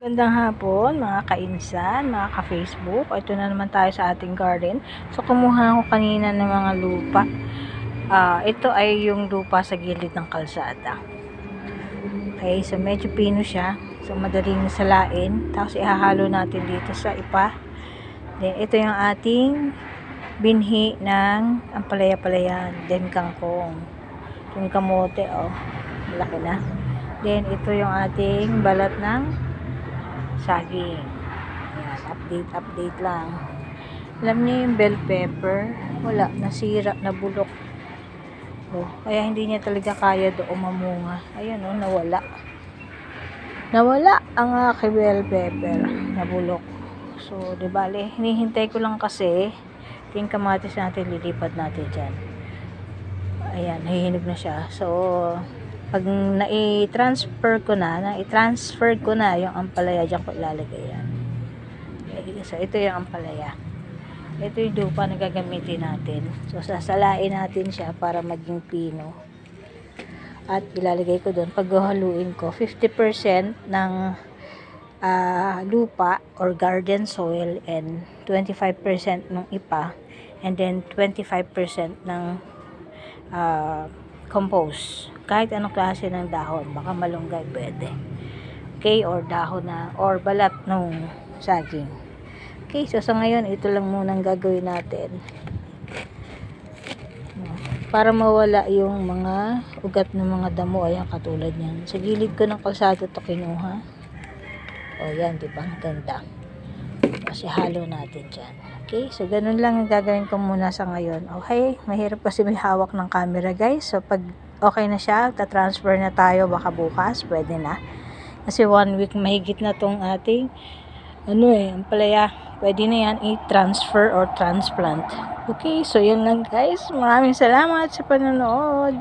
Magandang hapon mga kainsan, mga ka-Facebook. Ito na naman tayo sa ating garden. So kumuha ako kanina ng mga lupa. Ito ay yung lupa sa gilid ng kalsada. Okay, so medyo pino siya. So madaling salain. Tapos ihahalo natin dito sa ipa. Then ito yung ating binhi ng ampalaya-palayan. Then kangkong. Yung kamote, malaki na. Then ito yung ating balat ng saging. Ayan, update lang. Alam niyo yung bell pepper, wala, nasira, nabulok. Kaya hindi niya talaga kaya doon mamunga. Ayun, nawala. Nawala ang aking bell pepper, nabulok. So, di bale, hinihintay ko lang kasi yung kamatis natin, lilipat natin dyan. Ayan, nahihinog na siya. So, pag na-transfer ko na yung ampalaya, dyan ko ilalagay yan. So, ito yung ampalaya. Ito yung lupa na gagamitin natin. So, sasalain natin siya para maging pino. At ilalagay ko doon. Pag haluin ko, 50% ng lupa or garden soil and 25% ng ipa. And then, 25% ng compost. Kahit anong klase ng dahon, baka malunggay pwede. Okay, or dahon or balat ng saging. Okay, so sa ngayon, ito lang muna ang gagawin natin. Para mawala yung mga ugat ng mga damo, ayan, katulad niyan. Sa gilid ko ng kalsada ito kinuha. Yan, diba? Ang ganda. Kasi halo natin dyan. Okay, so ganun lang ang gagawin ko muna sa ngayon. Okay, mahirap kasi may hawak ng camera, guys. So pag okay na siya, ta-transfer na tayo, baka bukas, pwede na. Kasi 1 week mahigit na tong ating ampalaya. Pwede na yan i-transfer or transplant. Okay, so yun lang guys. Maraming salamat sa panonood.